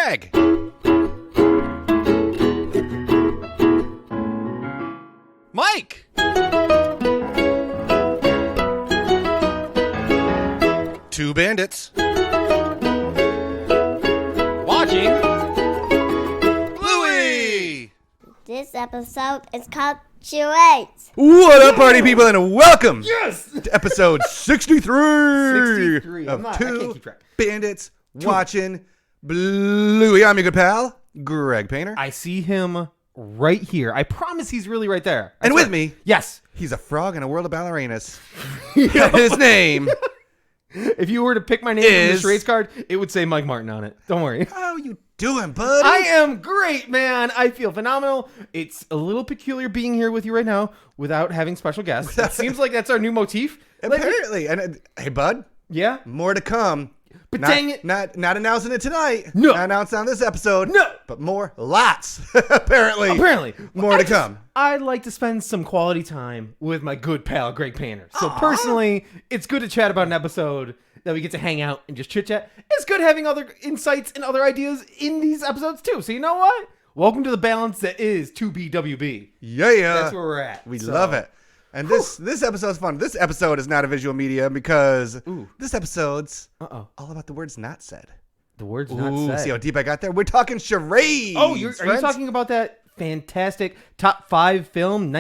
Greg. Mike. Two bandits. Watching Bluey. This episode is called Charades. What up, party people, and welcome Yes! to episode 63, 63. of I can't Two keep track. Bandits Watching Bluey. I'm your good pal, Greg Painter. I see him right here. I promise he's really right there. And with me, Yes. he's a frog in a world of ballerinas. His name If you were to pick my name from the is- charades card, it would say Mike Martin on it. Don't worry. How you doing, buddy? I am great, man. I feel phenomenal. It's a little peculiar being here with you right now without having special guests. It seems like that's our new motif. Apparently. And hey, bud, Yeah? more to come. But Not- dang it. Not announcing it tonight. No. Not announced on this episode. No. But more. Lots. Apparently. More to come. I'd like to spend some quality time with my good pal, Greg Painter. So personally, it's good to chat about an episode that we get to hang out and just chit-chat. It's good having other insights and other ideas in these episodes, too. So you know what? Welcome to the balance that is 2BWB. Yeah. That's where we're at. We So, love it. And this episode's fun. This episode is not a visual media because this episode's all about the words not said. The word's Ooh, not said. see how deep I got there? We're talking charades. Oh, are you friends. talking about that fantastic top 5 film,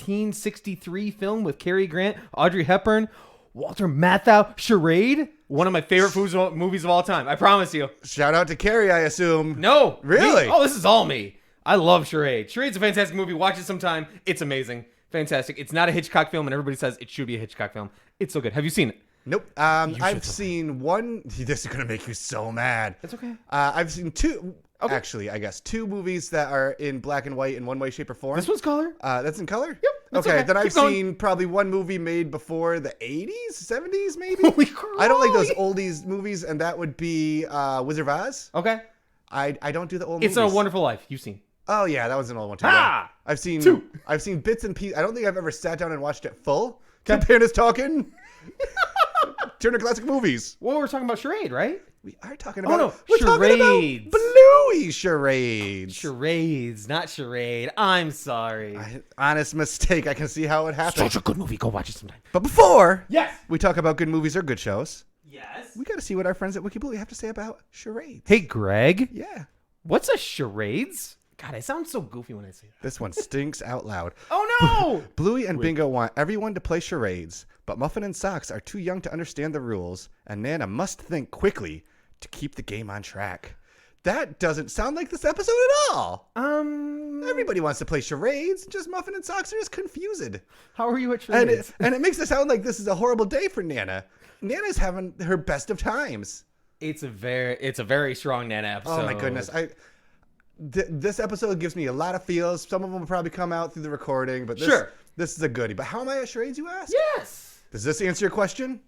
1963 film with Cary Grant, Audrey Hepburn, Walter Matthau, Charade? One of my favorite movies of all time. I promise you. Shout out to Carrie, I assume. No. Really? Me? Oh, this is all me. I love Charade. Charade's a fantastic movie. Watch it sometime. It's amazing. Fantastic. It's not a Hitchcock film, and everybody says it should be a Hitchcock film. It's so good. Have you seen it? Nope. I've seen one. This is going to make you so mad. That's okay. I've seen two. Okay. Actually, I guess 2 movies that are in black and white in one way, shape, or form. This one's color? That's in color? Yep, that's Okay, okay. then I've Keep going. seen probably one movie made before the 80s, 70s, maybe? Holy crap. I don't like those oldies movies, and that would be Wizard of Oz. Okay. I don't do the old movies. It's A Wonderful Life. You've seen. Oh, yeah, that was an old one, too. Ah! I've seen 2. I've seen bits and pieces. I don't think I've ever sat down and watched it full. Compared us talking Turner Classic Movies. Well, we're talking about Charade, right? We are talking about no, we're talking charades. about Bluey charades. Charades, not Charade. I'm sorry. Honest mistake. I can see how it happened. Such a good movie. Go watch it sometime. But before Yes. we talk about good movies or good shows, Yes. we got to see what our friends at WikiBluey have to say about charades. Hey, Greg. Yeah. What's a charades? God, I sound so goofy when I say that. This one stinks out loud. Oh, no. Bluey and Bingo want everyone to play charades, but Muffin and Socks are too young to understand the rules, and Nana must think quickly to keep the game on track. That doesn't sound like this episode at all. Everybody wants to play charades, just Muffin and Socks are just confused. How are you at And charades? it makes it sound like this is a horrible day for Nana. Nana's having her best of times. It's a very strong Nana episode. Oh my goodness. This episode gives me a lot of feels. Some of them will probably come out through the recording, but this is a goodie. But how am I at charades, you ask? Yes. Does this answer your question?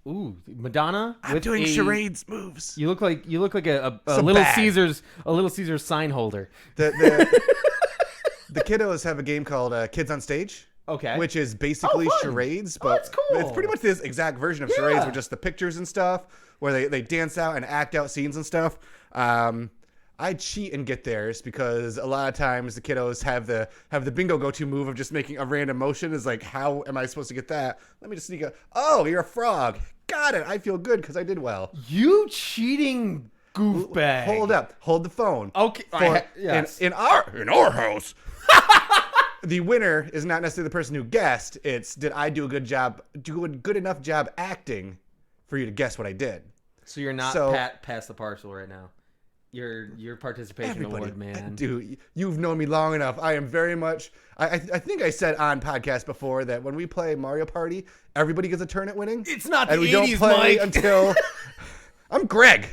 Ooh, Madonna. I'm with doing charades moves. You look like a So Little bad. Caesars sign holder. The kiddos have a game called Kids on Stage. Okay. Which is basically fun. charades, Oh, but that's cool. it's pretty much this exact version of charades with just the pictures and stuff, where they dance out and act out scenes and stuff. I cheat and get theirs because a lot of times the kiddos have the bingo go-to move of just making a random motion. Is like, how am I supposed to get that? Let me just sneak up. Oh, you're a frog. Got it. I feel good because I did well. You cheating goofbag. Hold up. Hold the phone. Okay. Yes. In our house. The winner is not necessarily the person who guessed. It's, did I do a good enough job acting for you to guess what I did? So you're not past the parcel right now. Your participation award, man. Dude, you've known me long enough. I am very much. I think I said on podcast before that when we play Mario Party, everybody gets a turn at winning. It's not the and we 80s, don't play Mike. until. I'm Greg.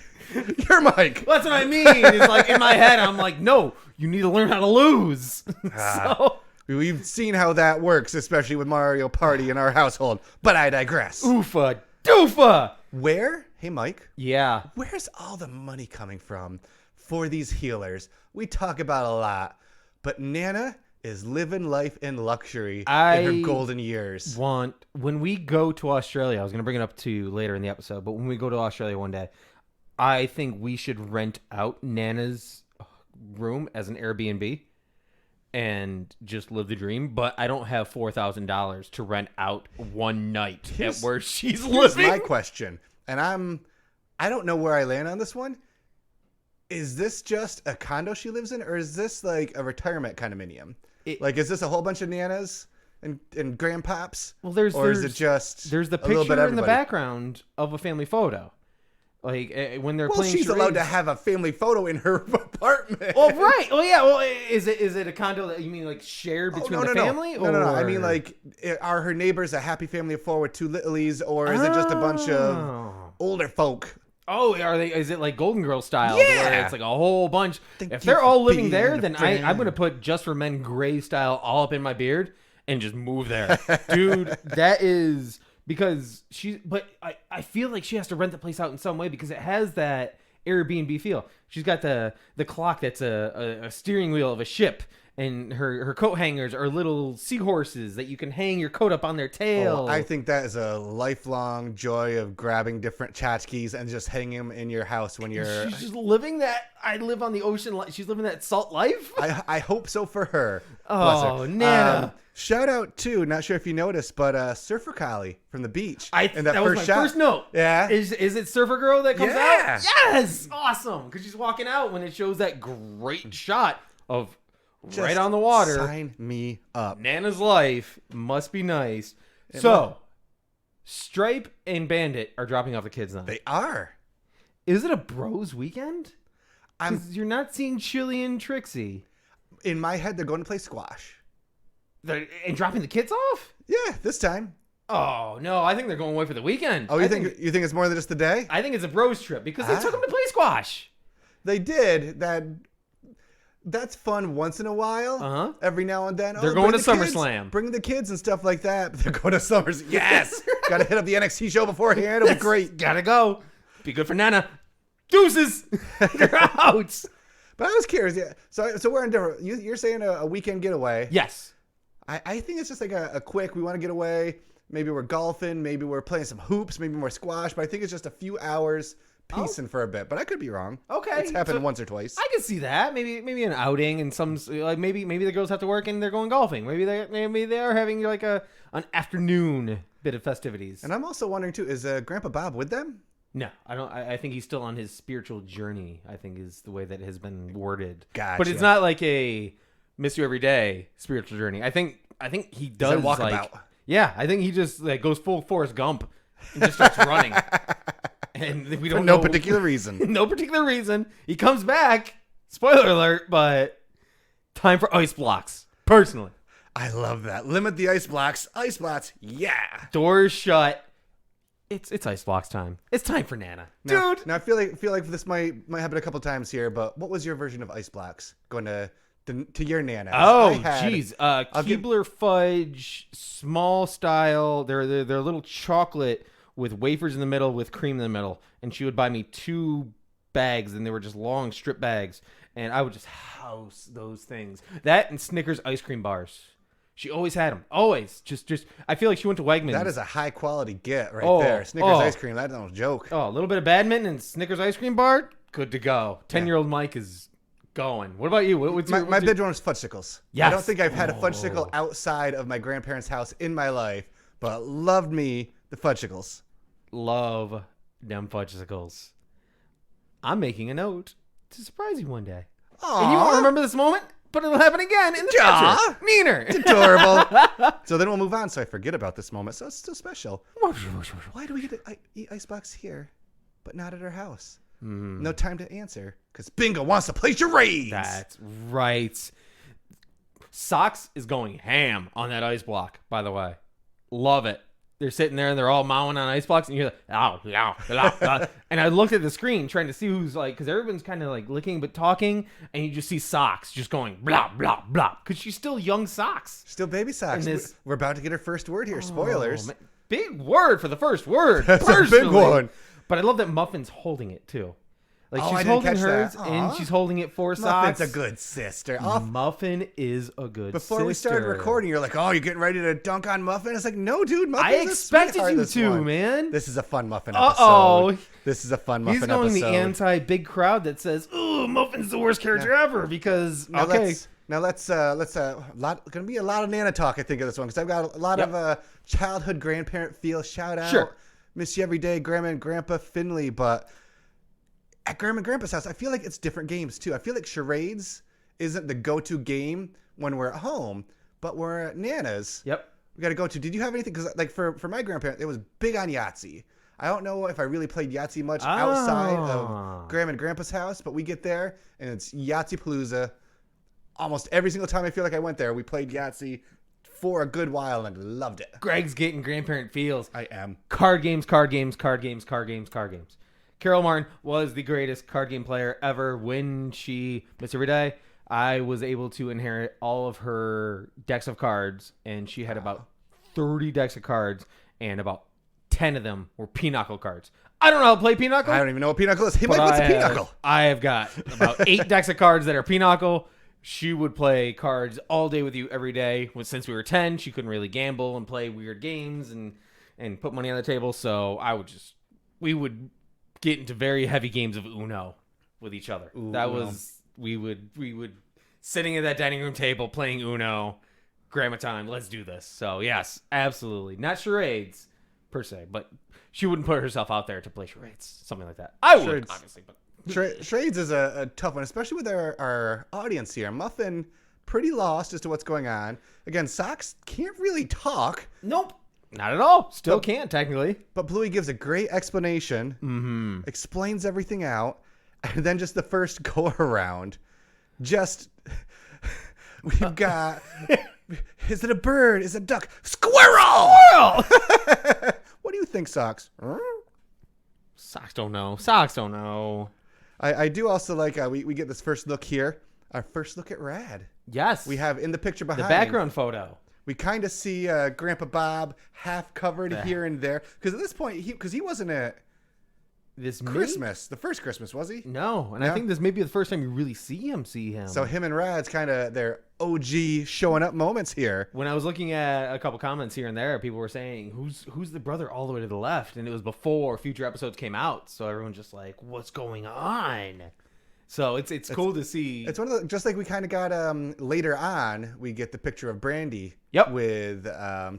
You're Mike. Well, that's what I mean. It's like in my head, I'm like, no, you need to learn how to lose. So We've seen how that works, especially with Mario Party in our household. But I digress. oofa doofa. Where? Hey, Mike. Yeah. Where's all the money coming from for these healers? We talk about a lot, but Nana is living life in luxury in her golden years. When we go to Australia, I was going to bring it up to you later in the episode, but when we go to Australia one day, I think we should rent out Nana's room as an Airbnb and just live the dream. But I don't have $4,000 to rent out one night at where she's Here's living. my question, and I don't know where I land on this one. Is this just a condo she lives in, or is this like a retirement condominium? Like, is this a whole bunch of nanas and grandpops? Well, is it just there's the a little bit picture in the everybody? background of a family photo, like when they're playing. She's charades. allowed to have a family photo in her apartment. Well, right. Well, yeah. Well, is it a condo that you mean like shared between the family? No. I mean, like, are her neighbors a happy family of four with two littlies, or is it just a bunch of older folk? Oh, are they? Is it like Golden Girls style? Yeah. Where it's like a whole bunch. Thank If you they're all for living being there, a then friend. I'm gonna put Just for Men gray style all up in my beard and just move there, dude. That is because but I feel like she has to rent the place out in some way because it has that Airbnb feel. She's got the clock that's a steering wheel of a ship. And her coat hangers are little seahorses that you can hang your coat up on their tail. Oh, I think that is a lifelong joy of grabbing different tchotchkes and just hanging them in your house when you're... She's just living that... I live on the ocean. She's living that salt life. I hope so for her. Bless Oh, her. Nana. Shout out to, not sure if you noticed, but Surfer Collie from the beach. That was my first note. Yeah. Is it Surfer Girl that comes Yeah. out? Yes! Awesome. Because she's walking out when it shows that great shot of... Just right on the water. Sign me up. Nana's life must be nice. So, Stripe and Bandit are dropping off the kids now. They are. Is it a bros weekend? Because you're not seeing Chili and Trixie. In my head, they're going to play squash. And dropping the kids off? Yeah, this time. Oh, no. I think they're going away for the weekend. Oh, you think it's more than just the day? I think it's a bros trip because they took them to play squash. They did. That's fun once in a while. Uh-huh. Every now and then. They're going to SummerSlam. Bring the kids and stuff like that. They're going to SummerSlam. Yes. Got to hit up the NXT show beforehand. It'll be great. Gotta go. Be good for Nana. Deuces. They're out. But I was curious. Yeah. So we're in different. You're saying a weekend getaway. Yes. I think it's just like a quick. We want to get away. Maybe we're golfing. Maybe we're playing some hoops. Maybe more squash. But I think it's just a few hours piecing for a bit. But I could be wrong. Okay. It's happened once or twice. I can see that. Maybe an outing and some like maybe the girls have to work and they're going golfing. Maybe they are having like an afternoon bit of festivities. And I'm also wondering too, is Grandpa Bob with them? No, I don't. I think he's still on his spiritual journey. I think is the way that it has been worded. Gotcha. But it's not like a miss you every day spiritual journey. I think he does walkabout. like. Yeah, I think he just like goes full Forrest Gump and just starts running. And we don't know. No particular reason. No particular reason. He comes back. Spoiler alert, but time for ice blocks. Personally. I love that. Limit the ice blocks. Ice blocks. Yeah. Doors shut. It's ice blocks time. It's time for Nana. Dude. Now I feel like this might happen a couple times here, but what was your version of ice blocks going to your Nana? Oh, jeez. Keebler fudge, small style. They're little chocolate with wafers in the middle with cream in the middle. And she would buy me 2 bags, and they were just long strip bags. And I would just house those things. That and Snickers ice cream bars. She always had them. Always. Just. I feel like she went to Wegmans. That is a high quality get right there. Snickers ice cream. That's no joke. Oh, a little bit of badminton and Snickers ice cream bar. Good to go. 10-year-old Mike is going. What about you? My big one was fudgesicles. Yes. I don't think I've had a fudgesicle outside of my grandparents' house in my life, but loved me the fudgesicles. Love them fudgesicles. I'm making a note to surprise you one day. Aww. And you won't remember this moment, but it'll happen again in the future. Meaner. Adorable. So then we'll move on so I forget about this moment. So it's still special. Why do we get to eat icebox here, but not at our house? No time to answer because Bingo wants to play charades. That's right. Socks is going ham on that ice block, by the way. Love it. They're sitting there and they're all mowing on ice blocks, and you're like, and I looked at the screen trying to see who's like, because everyone's kind of like licking but talking, and you just see Socks just going blah, blah, blah, because she's still young Socks. Still baby Socks. We're about to get her first word here. Spoilers. Man. Big word for the first word. That's a big one. But I love that Muffin's holding it too. Like Oh, I she's didn't holding catch hers that. and Aw. she's holding it for Muffin's Socks. a good sister. Muffin is a good Before sister. we started recording, you're like, "Oh, you're getting ready to dunk on Muffin." It's like, "No, dude, Muffin's I a expected sweetheart you this to, one. man. This is a fun Muffin episode. Uh-oh. This is a fun Muffin He's going episode. the anti-big crowd that says, "Ooh, Muffin's the worst character ever," because Now okay. let's gonna be a lot of Nana talk, I think, of this one, because I've got a lot of childhood grandparent feel. Shout out, Sure. miss you every day, Grandma and Grandpa Finley. But at Grandma and Grandpa's house, I feel like it's different games too. I feel like Charades isn't the go-to game when we're at home, but we're at Nana's. Yep. We got to go to. Did you have anything? Because like for my grandparent, it was big on Yahtzee. I don't know if I really played Yahtzee much outside of Grandma and Grandpa's house, but we get there and it's Yahtzee Palooza. Almost every single time I feel like I went there, we played Yahtzee for a good while and loved it. Greg's getting grandparent feels. I am. Card games, card games, card games, card games, card games. Carol Martin was the greatest card game player ever. When she missed every day, I was able to inherit all of her decks of cards, and she had about 30 decks of cards, and about 10 of them were pinochle cards. I don't know how to play pinochle. I don't even know what pinochle is. Hey, but Mike, what's a pinochle? I have got about 8 decks of cards that are pinochle. She would play cards all day with you every day. Since we were 10, she couldn't really gamble and play weird games and put money on the table. So we would get into very heavy games of Uno with each other. We would sitting at that dining room table playing Uno, grandma time. Let's do this. So yes, absolutely. Not charades per se, but she wouldn't put herself out there to play charades, something like that. I would, Charades. obviously, but Charades is a tough one, especially with our audience here. Muffin, pretty lost as to what's going on. Again, Socks can't really talk. nope, not at all. Still can't technically. But Bluey gives a great explanation, explains everything out, and then just the first go around, we've got, is it a bird? Is it a duck? Squirrel! What do you think, Socks? Socks don't know. I do also like, we get this first look here, our first look at Rad. Yes, We have in the picture behind the background photo. We kind of see Grandpa Bob half covered here and there. Because at this point, he wasn't at This Christmas. The first Christmas, was he? No, and No? I think this may be the first time you really see him. So him and Rad's kind of their OG showing up moments here. When I was looking at a couple comments here and there, people were saying, who's the brother all the way to the left? And it was before future episodes came out. So everyone's just like, what's going on? So it's cool to see. It's one of the, just like we kind of got later on, we get the picture of Brandy with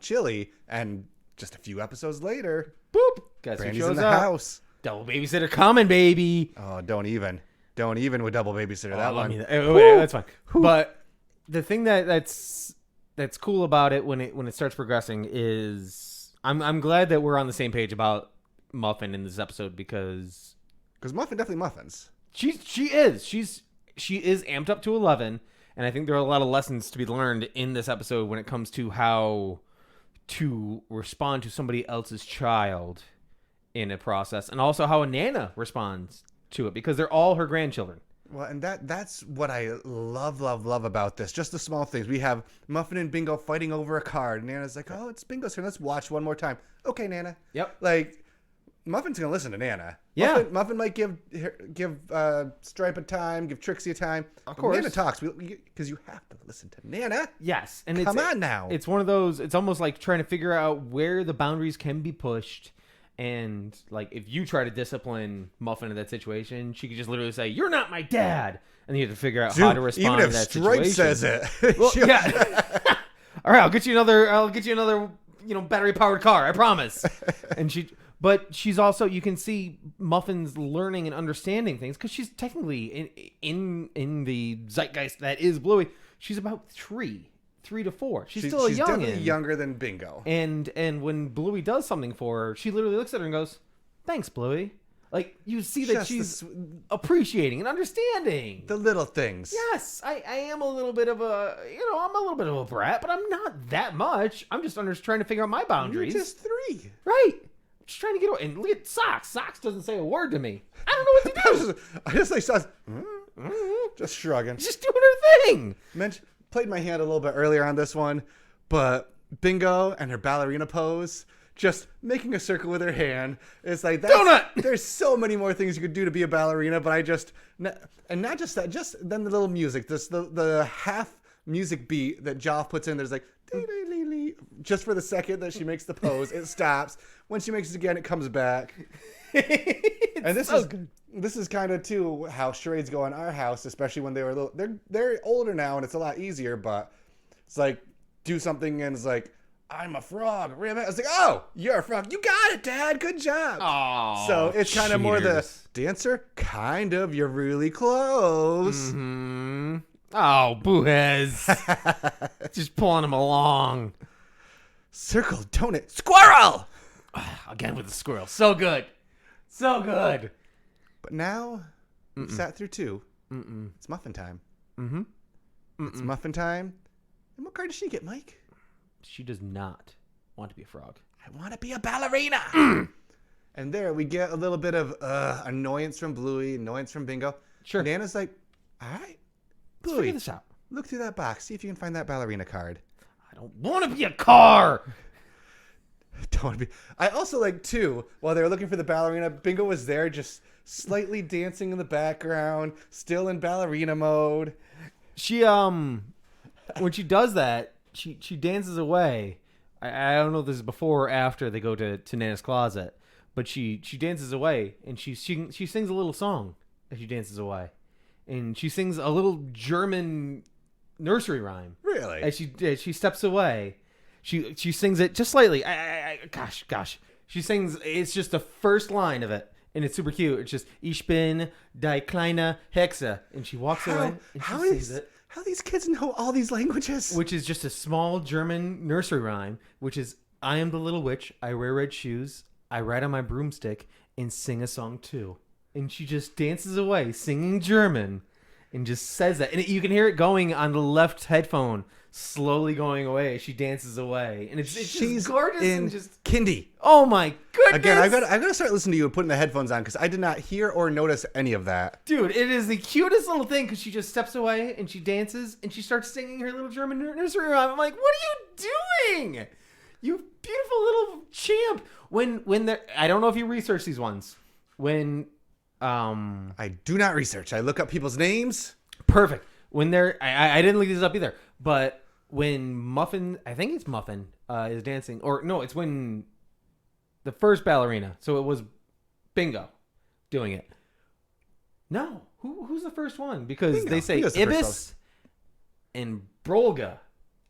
Chili, and just a few episodes later, Boop. Guess Brandy's who shows in the up? house. Double babysitter coming, baby. Oh, don't even with double babysitter that one. That's fine. But the thing that's cool about it when it starts progressing is I'm glad that we're on the same page about Muffin in this episode because Muffin definitely muffins. she is amped up to 11, and I think there are a lot of lessons to be learned in this episode when it comes to how to respond to somebody else's child in a process, and also how a Nana responds to it because they're all her grandchildren. Well, and that's what I love about this. Just the small things. We have Muffin and Bingo fighting over a card. Nana's like, "Oh, it's Bingo's turn. Let's watch one more time." Okay, Nana. Yep. Like, Muffin's gonna listen to Nana. Yeah. Muffin might give Stripe a time, give Trixie a time. Of But course. Nana talks because you have to listen to Nana. Yes, and Come on now. It's one of those. It's almost like trying to figure out where the boundaries can be pushed. And like, if you try to discipline Muffin in that situation, she could just literally say, "You're not my dad," and you have to figure out how to respond even to if that Stripe situation. says it. Well, yeah. All right, I'll get you another, battery powered car. I promise. But she's also, you can see Muffin's learning and understanding things because she's technically in the zeitgeist that is Bluey. She's about 3 to 4. She's still a youngin'. She's definitely younger than Bingo. And when Bluey does something for her, she literally looks at her and goes, "Thanks, Bluey." Like, you see that Just she's appreciating and understanding. The little things. Yes, I am a little bit of I'm a little bit of a brat, but I'm not that much. I'm just trying to figure out my boundaries. You're just 3. Right. I'm just trying to get away. And look at Socks. Socks doesn't say a word to me. I don't know what to do. I just like Socks. Just shrugging. Just doing her thing. Played my hand a little bit earlier on this one, but Bingo and her ballerina pose just making a circle with her hand. It's like Donut! There's so many more things you could do to be a ballerina, but and not just that, just then the little music, this the half music beat that Joff puts in. There's like just for the second that she makes the pose, it stops. When she makes it again, it comes back. And this is kind of too how charades go in our house, especially when they were little. They're older now, and it's a lot easier. But it's like do something, and it's like I'm a frog. I was like, oh, you're a frog. You got it, Dad. Good job. Oh, so it's kind of more the cheaters. dancer. Kind of. You're really close. Mm-hmm. Oh, boo-hez. Just pulling him along. Circle, donut, squirrel. Again with the squirrel. So good. So good. But now, we've sat through 2. It's muffin time. It's muffin time. And what card does she get, Mike? She does not want to be a frog. I want to be a ballerina. And there we get a little bit of annoyance from Bluey, annoyance from Bingo. Sure. Nana's like, all right, Let's Bluey, figure this out. look through that box. See if you can find that ballerina card. I don't want to be a car. Don't want to be. I also like, too, while they were looking for the ballerina, Bingo was there just slightly dancing in the background, still in ballerina mode. She, when she does that, she dances away. I don't know if this is before or after they go to Nana's closet, but she dances away, and she sings a little song as she dances away. And she sings a little German nursery rhyme. Really? As she steps away. She sings it just slightly. Gosh. She sings, it's just the first line of it. And it's super cute. It's just, Ich bin die kleine Hexe. And she walks away and she sings it. How these kids know all these languages? Which is just a small German nursery rhyme, which is, I am the little witch, I wear red shoes, I ride on my broomstick, and sing a song too. And she just dances away, singing German, and just says that. And you can hear it going on the left headphone, slowly going away. She dances away. And it's just gorgeous. And just kindy. Oh my goodness. Again, I've got to start listening to you and putting the headphones on because I did not hear or notice any of that. Dude, it is the cutest little thing because she just steps away and she dances and she starts singing her little German nursery rhyme. I'm like, what are you doing? You beautiful little champ. When they're, I don't know if you research these ones. When I do not research. I look up people's names. Perfect. When they're I didn't look these up either. But when Muffin, I think it's Muffin, is dancing, or no, it's when the first ballerina. So it was Bingo doing it. No, who's the first one? Because Bingo. they say Bingo's the first Ibis and Brolga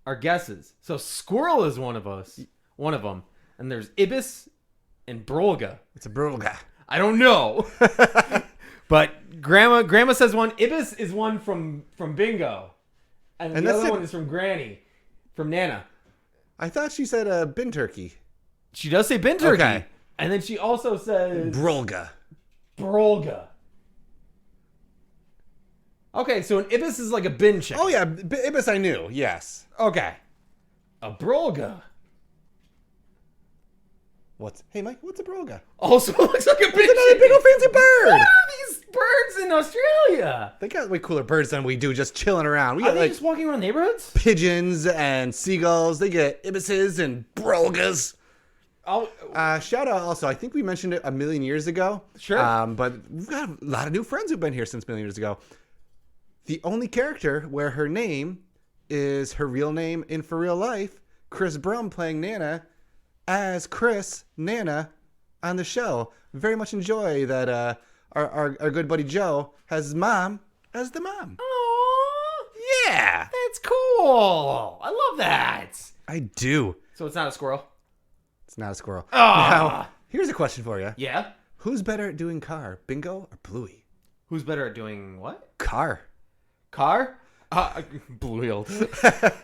are guesses. So Squirrel is one of them, and there's Ibis and Brolga. It's a brutal guy. I don't know. But Grandma says one. Ibis is one from Bingo. And the other one is from Granny. From Nana. I thought she said bin turkey. She does say bin turkey. Okay. And then she also says Brolga. Okay, so an Ibis is like a bin chicken. Oh, yeah. Ibis I knew. Yes. Okay. A Brolga. Hey, Mike, what's a Brolga? Also looks like a bin It's another big old fancy bird. What are these birds in Australia? They got way cooler birds than we do just chilling around. We Are got they like just walking around neighborhoods? pigeons and seagulls. They get ibises and Brolgas. Oh, Shout out also, I think we mentioned it a million years ago. Sure. But we've got a lot of new friends who've been here since a million years ago. The only character where her name is her real name in for real life, Chris Brum playing Nana as Chris, Nana, on the show. Very much enjoy that our good buddy Joe has his mom as the mom. oh, Yeah. that's cool. I love that. I do. So it's not a squirrel? It's not a squirrel. Ah. Now, here's a question for you. Yeah. Who's better at doing car, Bingo or Bluey? Who's better at doing what? Car. Car? Bluey.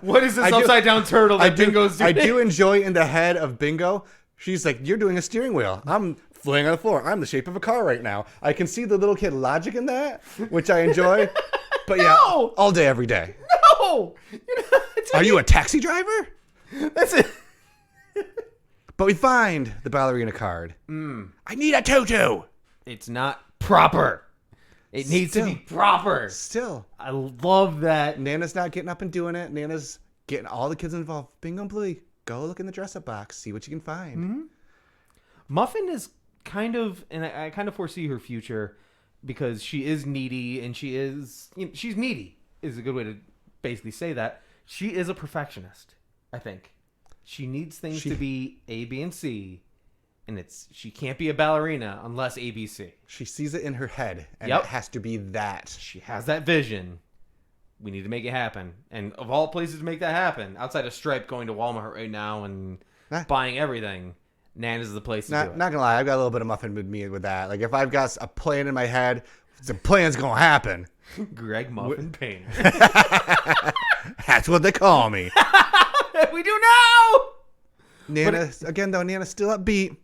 What is this upside down turtle that Bingo's doing? I do enjoy in the head of Bingo. She's like, you're doing a steering wheel. I'm flying on the floor. I'm the shape of a car right now. I can see the little kid logic in that, which I enjoy. But yeah, No! all day, every day. No! Are you a taxi driver? That's it. But we find the ballerina card. I need a tutu. It's not proper. It needs to be proper. Still. I love that. Nana's not getting up and doing it. Nana's getting all the kids involved. Bingo and Bluey. go look in the dress-up box, see what you can find. Mm-hmm. Muffin is kind of, and I kind of foresee her future because she is needy, and she's needy is a good way to basically say that. She is a perfectionist, I think. She needs things to be A, B, and C, and she can't be a ballerina unless A, B, C. She sees it in her head, and it has to be that. She has that vision. We need to make it happen. And of all places to make that happen, outside of Stripe going to Walmart right now and buying everything, Nana's is the place to do it. Not gonna lie, I've got a little bit of Muffin with me with that. Like, if I've got a plan in my head, the plan's gonna happen. Greg Muffin Painter. That's what they call me. We do now! Nana's still upbeat.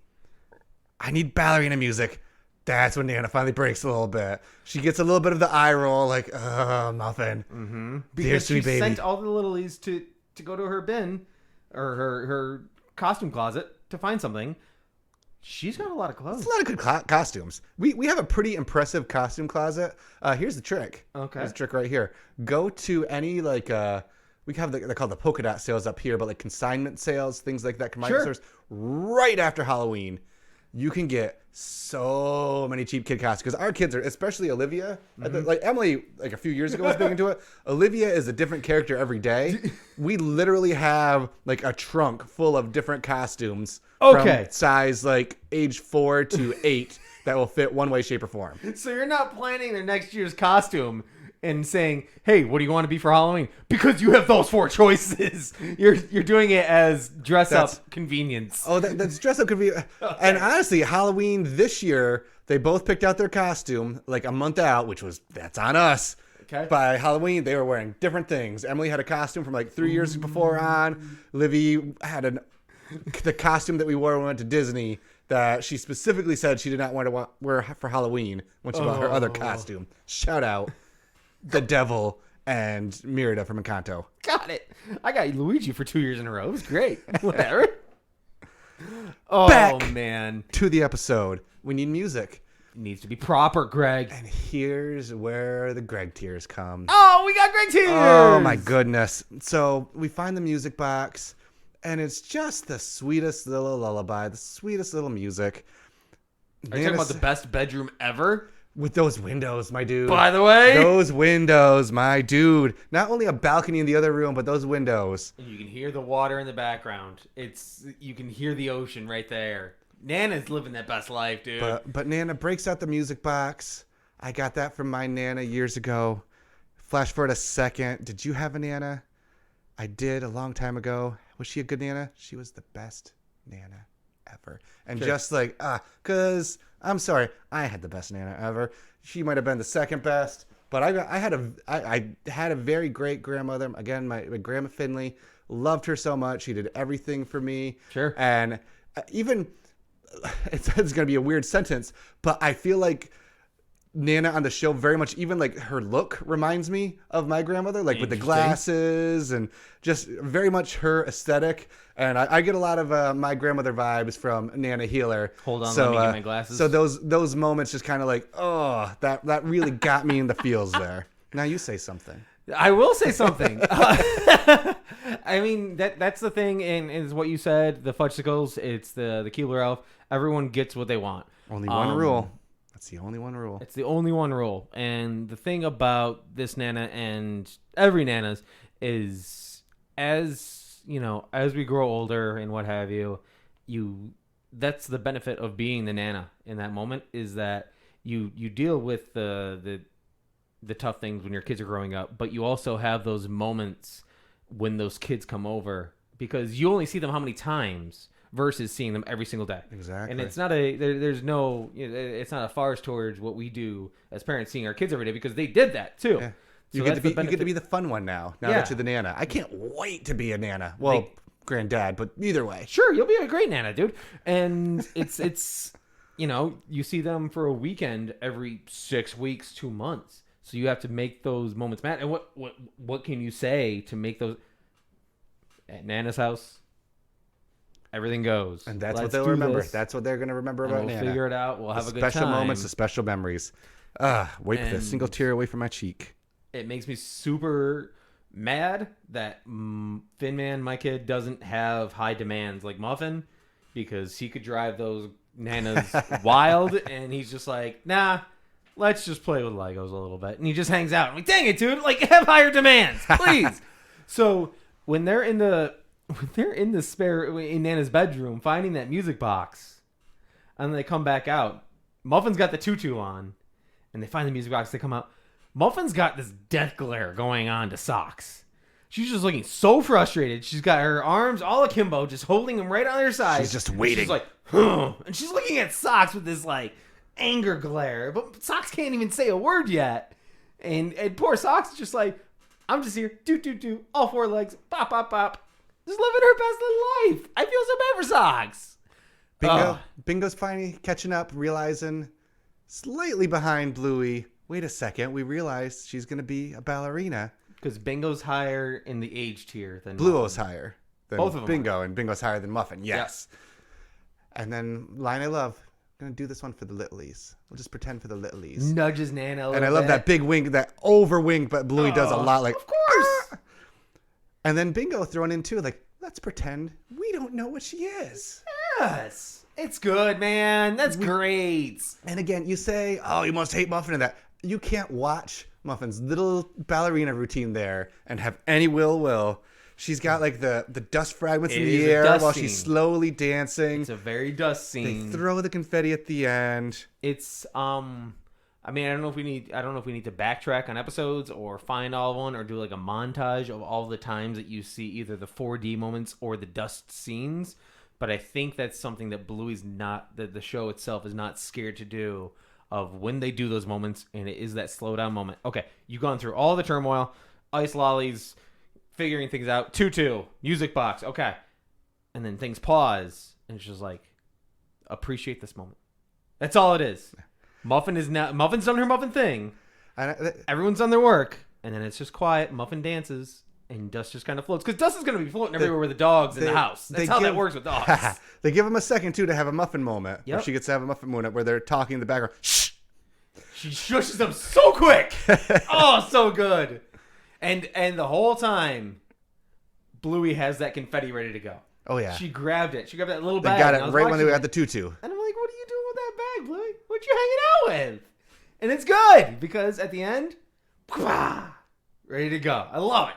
I need ballerina music. That's when Nana finally breaks a little bit. She gets a little bit of the eye roll, like, Muffin. Mm-hmm. Dear Because sweet she baby. sent all the littlies to go to her bin, or her costume closet, to find something. She's got a lot of clothes. It's a lot of good costumes. We have a pretty impressive costume closet. Here's the trick. Okay. Here's the trick right here. Go to any, like, we have they're called the polka dot sales up here, but like consignment sales, things like that, combined stores, right after Halloween. You can get so many cheap kid costumes because our kids are, especially Olivia, like Emily, like a few years ago was big into it. Olivia is a different character every day. We literally have like a trunk full of different costumes from size like age 4 to 8 that will fit one way, shape, or form. So you're not planning their next year's costume and saying, "Hey, what do you want to be for Halloween?" Because you have those 4 choices. You're doing it as dress-up convenience. Oh, that's dress-up convenience. Okay. And honestly, Halloween this year, they both picked out their costume like a month out, that's on us. Okay. By Halloween, they were wearing different things. Emily had a costume from like 3 years before on. Livy had the costume that we wore when we went to Disney that she specifically said she did not want to wear for Halloween when she bought her other costume. Shout out. The Devil and Merida from Encanto. Got it. I got Luigi for 2 years in a row. It was great. Whatever. Back man. To the episode. We need music. It needs to be proper, Greg. And here's where the Greg tears come. Oh, we got Greg tears. Oh, my goodness. So we find the music box, and it's just the sweetest little lullaby, the sweetest little music. Are you talking about the best bedroom ever? With those windows, my dude. By the way. Those windows, my dude. Not only a balcony in the other room, but those windows. And you can hear the water in the background. You can hear the ocean right there. Nana's living that best life, dude. But Nana breaks out the music box. I got that from my Nana years ago. Flash forward a second. Did you have a Nana? I did a long time ago. Was she a good Nana? She was the best Nana ever. And just like, because... I'm sorry, I had the best Nana ever. She might have been the second best, but I had a very great grandmother. Again, my Grandma Finley. Loved her so much. She did everything for me. Sure. And even, it's going to be a weird sentence, but I feel like Nana on the show very much, even like her look reminds me of my grandmother, like with the glasses and just very much her aesthetic. And I get a lot of my grandmother vibes from Nana Healer. Hold on, let me get my glasses. So those moments just kind of like, oh, that really got me in the feels there. Now you say something. I will say something. I mean, that's the thing, and is what you said. The Fudgesicles, it's the Keebler Elf. Everyone gets what they want. Only one rule. That's the only one rule. It's the only one rule. And the thing about this Nana and every Nana's is, as we grow older and what have you, that's the benefit of being the Nana in that moment, is that you deal with the tough things when your kids are growing up, but you also have those moments when those kids come over, because you only see them how many times versus seeing them every single day. Exactly. And it's not it's not a farce towards what we do as parents, seeing our kids every day, because they did that too. Yeah. You get to be the fun one now that you're the Nana. I can't wait to be a Nana. Well, granddad, but either way. Sure, you'll be a great Nana, dude. And it's you see them for a weekend every 6 weeks, 2 months. So you have to make those moments matter. And what can you say to make those at Nana's house? Everything goes. And that's what they'll remember. That's what they're going to remember about Nana. We'll figure it out. We'll have a good time. Special moments, the special memories. Wipe the single tear away from my cheek. It makes me super mad that Thin Man, my kid, doesn't have high demands like Muffin, because he could drive those nanas wild, and he's just like, nah, let's just play with Legos a little bit. And he just hangs out. I'm like, dang it, dude, like, have higher demands, please. So when they're in the in Nana's bedroom finding that music box, and they come back out, Muffin's got the tutu on, and they find the music box, they come out. Muffin's got this death glare going on to Socks. She's just looking so frustrated. She's got her arms all akimbo, just holding him right on her side. She's just waiting. She's like, huh. And she's looking at Socks with this, like, anger glare. But Socks can't even say a word yet. And poor Socks is just like, I'm just here, do, all four legs, pop, just living her best little life. I feel so bad for Socks. Bingo's finally catching up, realizing slightly behind Bluey. Wait a second, we realized she's going to be a ballerina. Because Bingo's higher in the age tier than Bluo's Muffin. higher than Both of them Bingo, and Bingo's higher than Muffin. Yes. Yeah. And then line I love. I'm going to do this one for the littlies. We'll just pretend for the littlies. Nudges Nana a little And I love bit. that big wink, that over wink, but Bluey does a lot like, of course. "Ah!" And then Bingo thrown in too, like, let's pretend we don't know what she is. Yes. It's good, man. That's great. And again, you say, oh, you must hate Muffin and that. You can't watch Muffin's little ballerina routine there and have any will. She's got like the dust fragments in the air while she's slowly dancing. It's a very dust scene. They throw the confetti at the end. It's I mean, I don't know if we need to backtrack on episodes or find all of one or do like a montage of all the times that you see either the 4D moments or the dust scenes. But I think that's something that Bluey's not, that the show itself is not scared to do, of when they do those moments, and it is that slow down moment. Okay, you've gone through all the turmoil, ice lollies, figuring things out, tutu, music box, okay. And then things pause, and it's just like, appreciate this moment. That's all it is. Muffin's done her Muffin thing. Everyone's done their work, and then it's just quiet. Muffin dances, and Dust just kind of floats. Because Dust is going to be floating everywhere with the dogs in the house. That's how that works with dogs. They give him a second, too, to have a Muffin moment. Yep. Where she gets to have a Muffin moment where they're talking in the background. Shh! She shushes them so quick. Oh, so good. And the whole time, Bluey has that confetti ready to go. Oh, yeah. She grabbed it. She grabbed that little They bag. got it right when they got the tutu. And I'm like, what are you doing with that bag, Bluey? What you hanging out with? And it's good, because at the end, ready to go. I love it.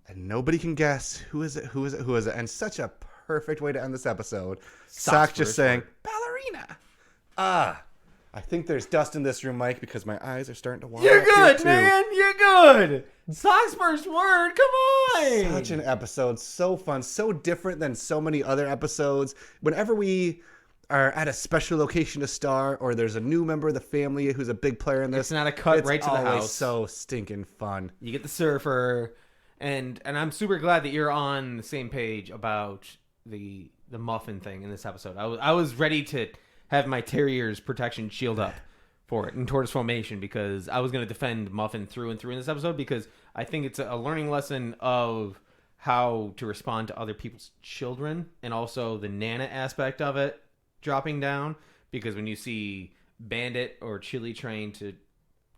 And nobody can guess who is it. And such a perfect way to end this episode. Socks Sock just saying, ballerina. I think there's dust in this room, Mike, because my eyes are starting to water. You're good, too. man. You're good. Sock's first word. Come on. Such an episode. So fun. So different than so many other episodes. Whenever we are at a special location to star, or there's a new member of the family who's a big player in this, It's not a cut right to the house. So stinking fun. You get the surfer, and I'm super glad that you're on the same page about the Muffin thing in this episode. I was ready to have my Terrier's protection shield up for it in tortoise formation, because I was going to defend Muffin through and through in this episode, because I think it's a learning lesson of how to respond to other people's children, and also the Nana aspect of it dropping down, because when you see Bandit or Chili trying to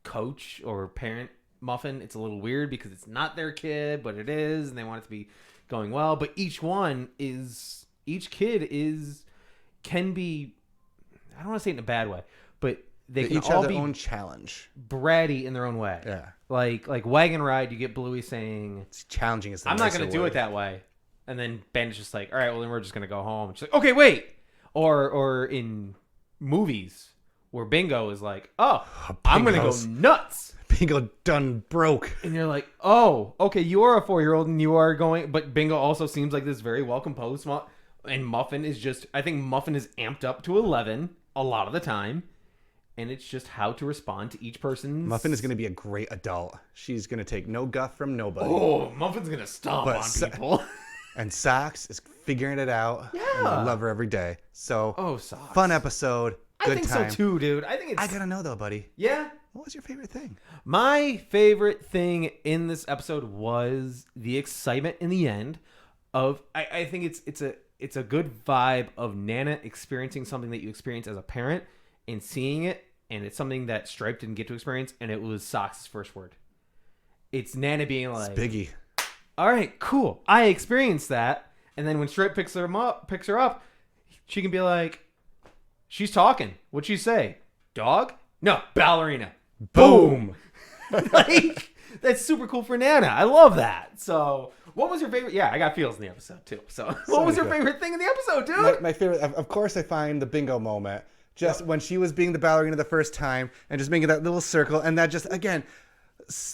coach or parent Muffin, it's a little weird because it's not their kid, but it is, and they want it to be going well. But each kid can be, I don't want to say it in a bad way, but they can each all have be their own challenge. bratty in their own way. Yeah. Like Wagon Ride, you get Bluey saying, It's challenging is the I'm not nicer going to do word. it that way. And then Bandit's just like, all right, well, then we're just going to go home. And she's like, okay, wait. Or in movies where Bingo is like, oh, I'm going to go nuts. Bingo done broke. And you're like, oh, okay, you are a 4-year-old and you are going. But Bingo also seems like this very well composed. And Muffin is just, I think Muffin is amped up to 11 a lot of the time. And it's just how to respond to each person's. Muffin is going to be a great adult. She's going to take no guff from nobody. Oh, Muffin's going to stomp on people. And Socks is figuring it out. Yeah. And I love her every day. So, Socks. fun episode. I Good think time. so too, dude. I think it's. I got to know, though, buddy. Yeah. What was your favorite thing? My favorite thing in this episode was the excitement in the end of. I think it's a good vibe of Nana experiencing something that you experience as a parent and seeing it, and it's something that Stripe didn't get to experience, and it was Socks' first word. It's Nana being like, It's Biggie. all right, cool. I experienced that. And then when Stripe picks her up, she can be like, she's talking. What'd she say? Dog? No, ballerina. Boom. Like, that's super cool for Nana. I love that. So, what was your favorite? Yeah, I got feels in the episode too. So what was your favorite thing in the episode, dude? My favorite, of course, I find the bingo moment. Just when she was being the ballerina the first time and just making that little circle. And that just, again,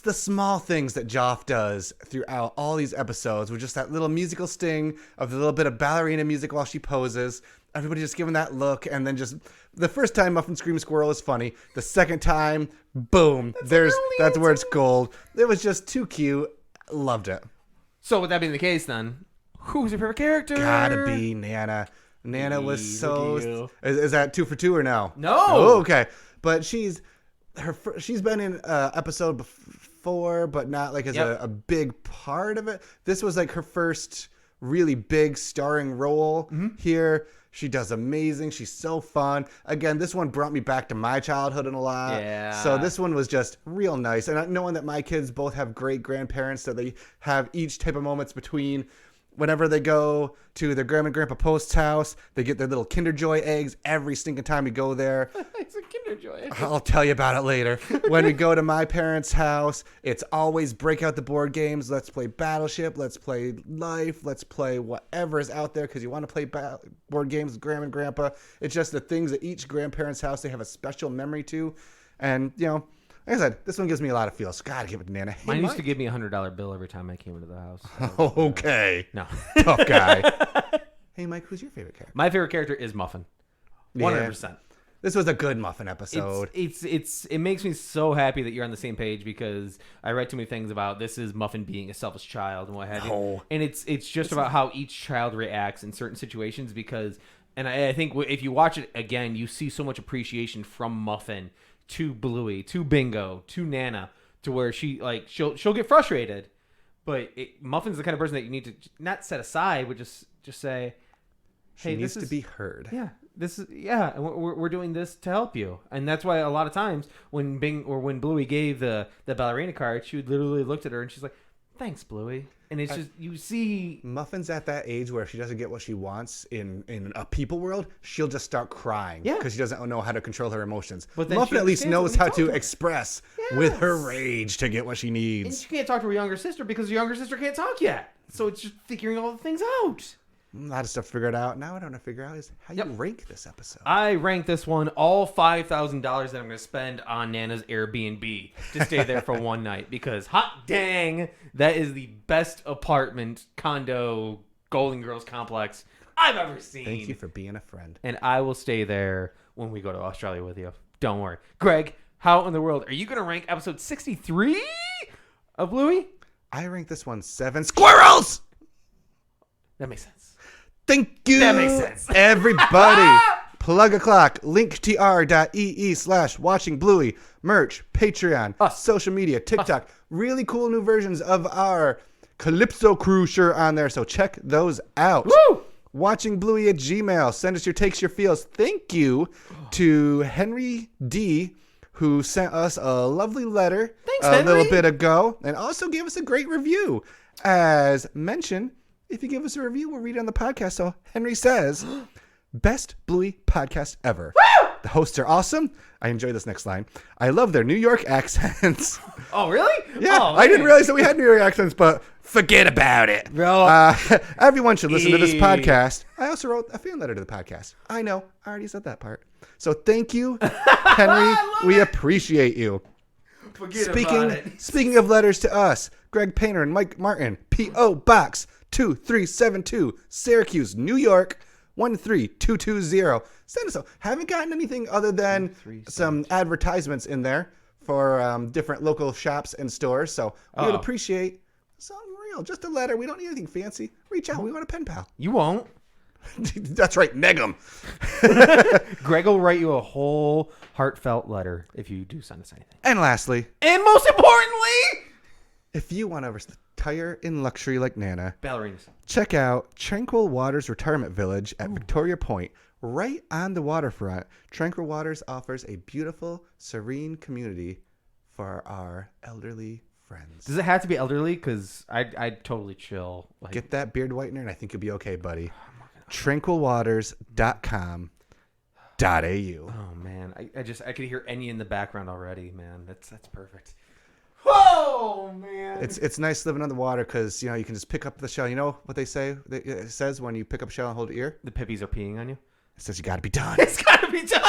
the small things that Joff does throughout all these episodes with just that little musical sting of the little bit of ballerina music while she poses. Everybody just giving that look. And then just the first time Muffin screams squirrel is funny. The second time, boom, that's where it's gold. It was just too cute. Loved it. So with that being the case then, who's your favorite character? Gotta be Nana. Nana was so... Is that 2 for 2 or no? No. Oh, okay. But she's been in episode before, but not like as a big part of it. This was like her first really big starring role here. She does amazing. She's so fun. Again, this one brought me back to my childhood in a lot. Yeah. So this one was just real nice. And knowing that my kids both have great grandparents, that they have each type of moments between whenever they go to their grandma and grandpa Post's house, they get their little Kinder Joy eggs every stinking time we go there. It's a Kinder Joy. I'll tell you about it later. When we go to my parents' house, it's always break out the board games. Let's play Battleship. Let's play Life. Let's play whatever is out there because you want to play board games with grandma and grandpa. It's just the things at each grandparent's house they have a special memory to. And, you know, like I said, this one gives me a lot of feels. Gotta give it to Nana. Hey, Mine used to give me $100 bill every time I came into the house. So, okay. No. Tough guy. Hey, Mike, who's your favorite character? My favorite character is Muffin. 100%. Yeah. This was a good Muffin episode. It makes me so happy that you're on the same page because I read too many things about this is Muffin being a selfish child and what have you. And it's just about how each child reacts in certain situations because, and I think if you watch it again, you see so much appreciation from Muffin to Bluey, to Bingo, to Nana, to where she'll get frustrated, but Muffin's the kind of person that you need to not set aside, but just say, "Hey, she needs to be heard." Yeah, and we're doing this to help you, and that's why a lot of times when Bluey gave the ballerina card, she would literally looked at her and she's like, "Thanks, Bluey." And it's just, you see... Muffin's at that age where if she doesn't get what she wants in a people world, she'll just start crying. Yeah. Because she doesn't know how to control her emotions. But then Muffin she at least knows how to her. express with her rage to get what she And needs. she can't talk to her younger sister because her younger sister can't talk yet. So it's just figuring all the things out. A lot of stuff to figure out. Now what I want to figure out is how you rank this episode. I rank this one all $5,000 that I'm going to spend on Nana's Airbnb to stay there for one night because hot dang, that is the best apartment, condo, Golden Girls complex I've ever seen. Thank you for being a friend. And I will stay there when we go to Australia with you. Don't worry. Greg, how in the world are you going to rank episode 63 of Bluey? I rank this one 7 squirrels! That makes sense. Thank you. That makes sense. Everybody, plug a clock, linktr.ee/watchingbluey, merch, Patreon, social media, TikTok, really cool new versions of our Calypso Crew shirt on there. So check those out. Woo! WatchingBluey at Gmail. Send us your takes, your feels. Thank you to Henry D, who sent us a lovely letter little bit ago and also gave us a great review. As mentioned, if you give us a review, we'll read it on the podcast. So Henry says, best Bluey podcast ever. Woo! The hosts are awesome. I enjoy this next line. I love their New York accents. Oh, really? Yeah, oh, I didn't realize that we had New York accents, but forget about it. Bro. Everyone should listen to this podcast. I also wrote a fan letter to the podcast. I know. I already said that part. So thank you, Henry. We appreciate you. Forget about it. Speaking of letters to us, Greg Painter and Mike Martin, P.O. Box 2372, Syracuse, New York, 13220. Send us. Haven't gotten anything other than some advertisements in there for different local shops and stores. So we would appreciate something real. Just a letter. We don't need anything fancy. Reach out. We want a pen pal. You won't. That's right. Neg 'em. Greg will write you a whole heartfelt letter if you do send us anything. And lastly, and most importantly, if you want to retire in luxury like Nana, ballerinas, check out Tranquil Waters Retirement Village at Victoria Point, right on the waterfront. Tranquil Waters offers a beautiful, serene community for our elderly friends. Does it have to be elderly? Because I'd totally chill. Like, Get that beard whitener, and I think you'll be okay, buddy. tranquilwaters.com.au. oh man, I could hear Enya in the background already, man. That's perfect. Oh man, It's nice living on the water because you can just pick up the shell. You know what they say? It says when you pick up a shell and hold it ear. the pippies are peeing on you. It says you got to be done. It's gotta be done.